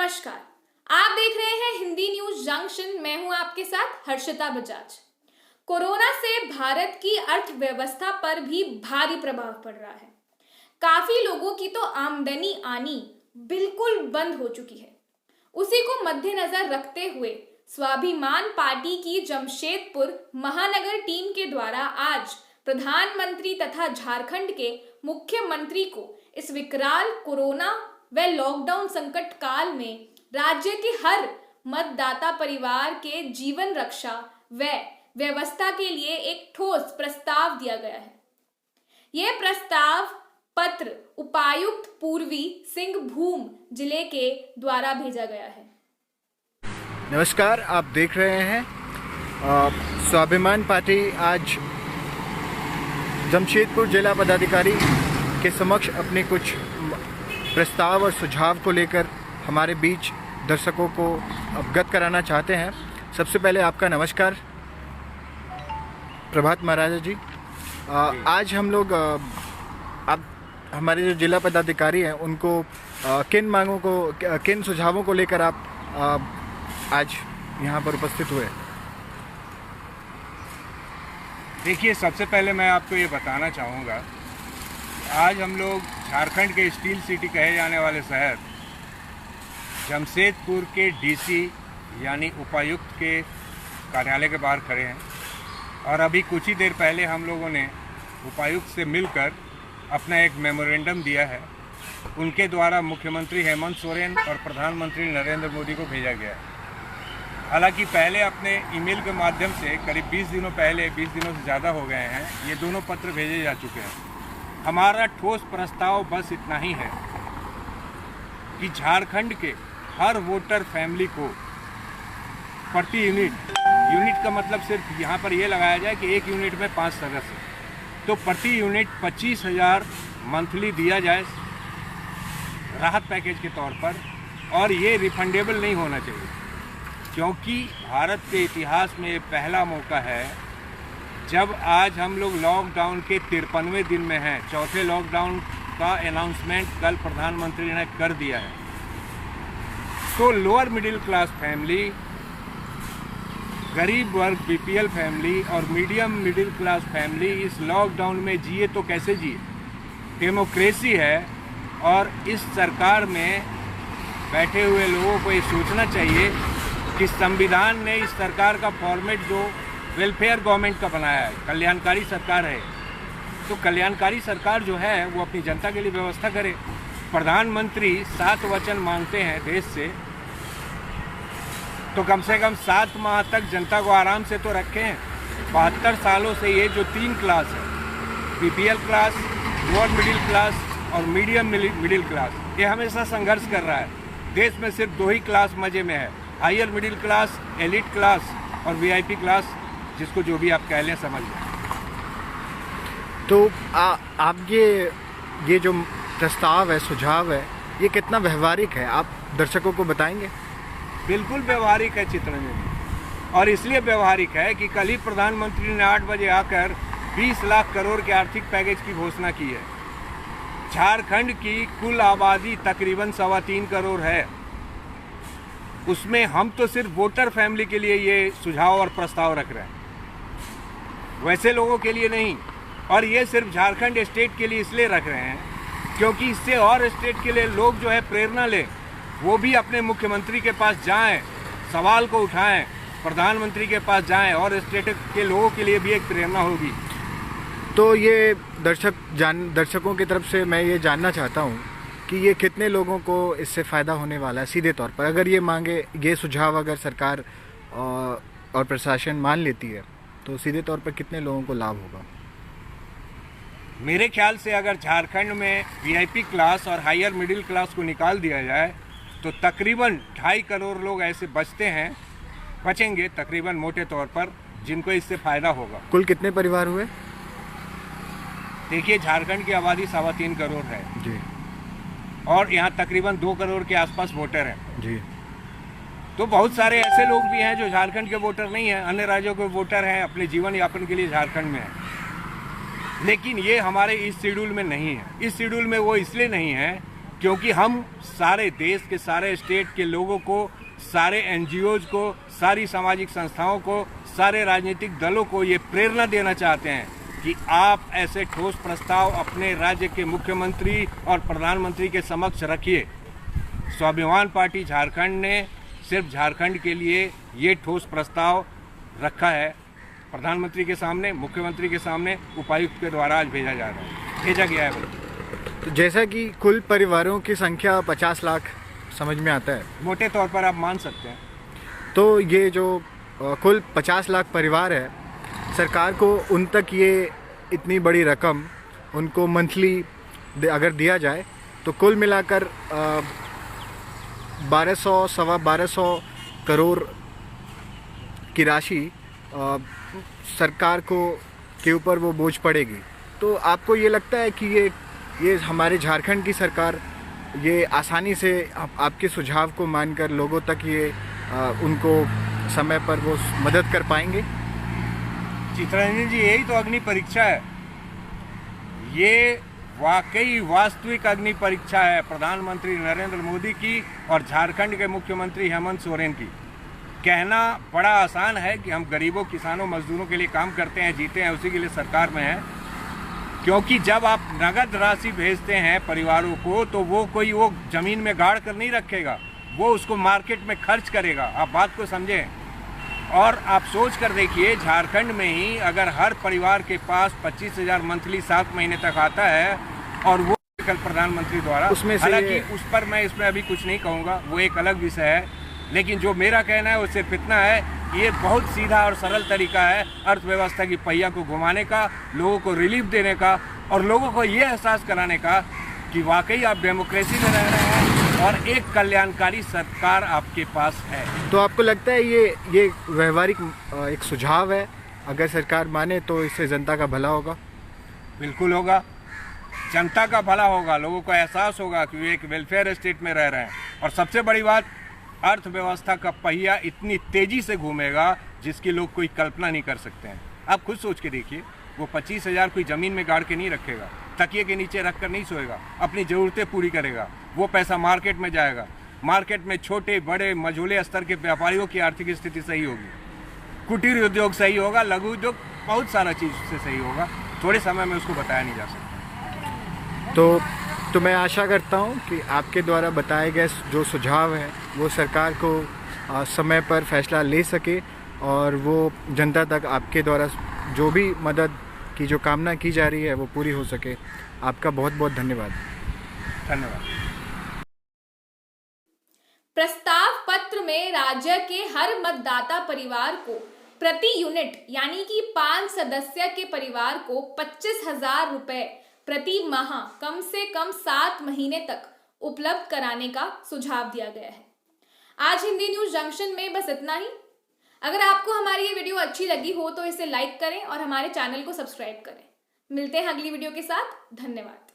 नमस्कार। आप देख रहे हैं हिंदी न्यूज जंक्शन। मैं हूं आपके साथ हर्षिता बजाज। कोरोना से भारत की अर्थव्यवस्था पर भी भारी प्रभाव पड़ रहा है। काफी लोगों की तो आमदनी आनी बिल्कुल बंद हो चुकी है। उसी को मद्देनजर रखते हुए स्वाभिमान पार्टी की जमशेदपुर महानगर टीम के द्वारा आज प्रधानमंत्री तथा झारखंड के मुख्यमंत्री को इस विकराल कोरोना व लॉकडाउन संकट काल में राज्य के हर मतदाता परिवार के जीवन रक्षा व व्यवस्था के लिए एक ठोस प्रस्ताव दिया गया है। यह प्रस्ताव पत्र उपायुक्त पूर्वी सिंह भूम जिले के द्वारा भेजा गया है। नमस्कार, आप देख रहे हैं स्वाभिमान पार्टी आज जमशेदपुर जिला पदाधिकारी के समक्ष अपने कुछ प्रस्ताव और सुझाव को लेकर हमारे बीच दर्शकों को अवगत कराना चाहते हैं। सबसे पहले आपका नमस्कार प्रभात महाराजा जी। आज हम लोग आप हमारे जो जिला पदाधिकारी हैं उनको किन सुझावों को लेकर आप आज यहाँ पर उपस्थित हुए? देखिए, सबसे पहले मैं आपको ये बताना चाहूँगा, आज हम लोग झारखंड के स्टील सिटी कहे जाने वाले शहर जमशेदपुर के डीसी यानी उपायुक्त के कार्यालय के बाहर खड़े हैं और अभी कुछ ही देर पहले हम लोगों ने उपायुक्त से मिलकर अपना एक मेमोरेंडम दिया है। उनके द्वारा मुख्यमंत्री हेमंत सोरेन और प्रधानमंत्री नरेंद्र मोदी को भेजा गया है। हालांकि पहले अपने ईमेल के माध्यम से करीब 20 दिनों से ज़्यादा हो गए हैं, ये दोनों पत्र भेजे जा चुके हैं। हमारा ठोस प्रस्ताव बस इतना ही है कि झारखंड के हर वोटर फैमिली को प्रति यूनिट का मतलब सिर्फ यहाँ पर ये लगाया जाए कि एक यूनिट में 5 सदस्य, तो प्रति यूनिट 25,000 मंथली दिया जाए राहत पैकेज के तौर पर, और ये रिफंडेबल नहीं होना चाहिए, क्योंकि भारत के इतिहास में ये पहला मौका है जब आज हम लोग लॉकडाउन के 53वें दिन में हैं। चौथे लॉकडाउन का अनाउंसमेंट कल प्रधानमंत्री ने कर दिया है। तो लोअर मिडिल क्लास फैमिली, गरीब वर्ग बीपीएल फैमिली और मीडियम मिडिल क्लास फैमिली इस लॉकडाउन में जिए तो कैसे जिए? डेमोक्रेसी है और इस सरकार में बैठे हुए लोगों को ये सोचना चाहिए कि संविधान ने इस सरकार का फॉर्मेट जो वेलफेयर गवर्नमेंट का बनाया है, कल्याणकारी सरकार है, तो कल्याणकारी सरकार जो है वो अपनी जनता के लिए व्यवस्था करे। प्रधानमंत्री 7 वचन मांगते हैं देश से, तो कम से कम 7 माह तक जनता को आराम से तो रखें। 72 सालों से ये जो 3 क्लास है, BPL class, lower middle class और मीडियम मिडिल क्लास, ये हमेशा संघर्ष कर रहा है। देश में सिर्फ 2 ही क्लास मजे में है, higher middle class, elite class और वीआईपी क्लास, जिसको जो भी आप कह लें समझ लें। तो आप ये जो प्रस्ताव है, सुझाव है, ये कितना व्यवहारिक है, आप दर्शकों को बताएंगे? बिल्कुल व्यवहारिक है चित्रंजन, और इसलिए व्यवहारिक है कि कल ही प्रधानमंत्री ने 8 बजे आकर 20 लाख करोड़ के आर्थिक पैकेज की घोषणा की है। झारखंड की कुल आबादी तकरीबन 3.25 करोड़ है, उसमें हम तो सिर्फ वोटर फैमिली के लिए ये सुझाव और प्रस्ताव रख रहे हैं, वैसे लोगों के लिए नहीं। और ये सिर्फ झारखंड स्टेट के लिए इसलिए रख रहे हैं क्योंकि इससे और स्टेट के लिए लोग जो है प्रेरणा लें, वो भी अपने मुख्यमंत्री के पास जाएं, सवाल को उठाएं, प्रधानमंत्री के पास जाएं, और स्टेट के लोगों के लिए भी एक प्रेरणा होगी। तो ये दर्शकों की तरफ से मैं ये जानना चाहता हूँ कि ये कितने लोगों को इससे फ़ायदा होने वाला है सीधे तौर पर? अगर ये सुझाव अगर सरकार और प्रशासन मान लेती है तो सीधे तौर पर कितने लोगों को लाभ होगा? मेरे ख्याल से अगर झारखंड में वीआईपी क्लास और हायर मिडिल क्लास को निकाल दिया जाए तो तकरीबन 2.5 करोड़ लोग ऐसे बचेंगे तकरीबन मोटे तौर पर, जिनको इससे फ़ायदा होगा। कुल कितने परिवार हुए? देखिए, झारखंड की आबादी 3.25 करोड़ है जी, और यहाँ तकरीबन 2 करोड़ के आसपास वोटर हैं जी। तो बहुत सारे ऐसे लोग भी हैं जो झारखंड के वोटर नहीं हैं, अन्य राज्यों के वोटर हैं, अपने जीवन यापन के लिए झारखंड में हैं। लेकिन ये हमारे इस शेड्यूल में नहीं है। इस शेड्यूल में वो इसलिए नहीं है क्योंकि हम सारे देश के सारे स्टेट के लोगों को, सारे एनजीओज को, सारी सामाजिक संस्थाओं को, सारे राजनीतिक दलों को ये प्रेरणा देना चाहते हैं कि आप ऐसे ठोस प्रस्ताव अपने राज्य के मुख्यमंत्री और प्रधानमंत्री के समक्ष रखिए। स्वाभिमान पार्टी झारखंड ने सिर्फ झारखंड के लिए ये ठोस प्रस्ताव रखा है, प्रधानमंत्री के सामने, मुख्यमंत्री के सामने, उपायुक्त के द्वारा आज भेजा गया है। तो जैसा कि कुल परिवारों की संख्या 50 लाख समझ में आता है, मोटे तौर पर आप मान सकते हैं। तो ये जो कुल 50 लाख परिवार है, सरकार को उन तक ये इतनी बड़ी रकम उनको मंथली अगर दिया जाए तो कुल मिलाकर 1200 करोड़ की राशि सरकार को के ऊपर वो बोझ पड़ेगी। तो आपको ये लगता है कि ये हमारे झारखंड की सरकार ये आसानी से आपके सुझाव को मानकर लोगों तक ये उनको समय पर वो मदद कर पाएंगे? चित्ररंजन जी, यही तो अग्नि परीक्षा है। ये वाकई वास्तविक अग्नि परीक्षा है प्रधानमंत्री नरेंद्र मोदी की और झारखंड के मुख्यमंत्री हेमंत सोरेन की। कहना बड़ा आसान है कि हम गरीबों, किसानों, मजदूरों के लिए काम करते हैं, जीते हैं, उसी के लिए सरकार में हैं। क्योंकि जब आप नगद राशि भेजते हैं परिवारों को तो वो ज़मीन में गाड़ कर नहीं रखेगा, वो उसको मार्केट में खर्च करेगा। आप बात को समझें और आप सोच कर देखिए, झारखंड में ही अगर हर परिवार के पास 25,000 मंथली 7 महीने तक आता है और वो कल प्रधानमंत्री द्वारा, हालांकि उस पर मैं इसमें अभी कुछ नहीं कहूँगा, वो एक अलग विषय है। लेकिन जो मेरा कहना है वो सिर्फ इतना है कि ये बहुत सीधा और सरल तरीका है अर्थव्यवस्था की पहिया को घुमाने का, लोगों को रिलीफ देने का और लोगों को ये एहसास कराने का कि वाकई आप डेमोक्रेसी में रह रहे हैं और एक कल्याणकारी सरकार आपके पास है। तो आपको लगता है ये व्यवहारिक एक सुझाव है, अगर सरकार माने तो इससे जनता का भला होगा? बिल्कुल होगा, जनता का भला होगा, लोगों को एहसास होगा कि वे एक वेलफेयर स्टेट में रह रहे हैं। और सबसे बड़ी बात, अर्थव्यवस्था का पहिया इतनी तेजी से घूमेगा जिसकी लोग कोई कल्पना नहीं कर सकते हैं। आप खुद सोच के देखिए, वो 25,000 कोई ज़मीन में गाड़ के नहीं रखेगा, तकिए के नीचे रख कर नहीं सोएगा, अपनी ज़रूरतें पूरी करेगा। वो पैसा मार्केट में जाएगा, मार्केट में छोटे बड़े मझोले स्तर के व्यापारियों की आर्थिक स्थिति सही होगी, कुटीर उद्योग सही होगा, लघु उद्योग, बहुत सारा चीज़ उससे सही होगा। थोड़े समय में उसको बताया नहीं जा सकता। तो मैं आशा करता हूं कि आपके द्वारा बताए गए जो सुझाव हैं वो सरकार को समय पर फैसला ले सके और वो जनता तक आपके द्वारा जो भी मदद की जो कामना की जा रही है वो पूरी हो सके। आपका बहुत बहुत धन्यवाद। धन्यवाद। प्रस्ताव पत्र में राज्य के हर मतदाता परिवार को प्रति यूनिट यानी कि 5 सदस्य के परिवार को 25,000 रुपए प्रति माह कम से कम 7 महीने तक उपलब्ध कराने का सुझाव दिया गया है। आज हिंदी न्यूज जंक्शन में बस इतना ही। अगर आपको हमारी ये वीडियो अच्छी लगी हो तो इसे लाइक करें और हमारे चैनल को सब्सक्राइब करें। मिलते हैं अगली वीडियो के साथ। धन्यवाद।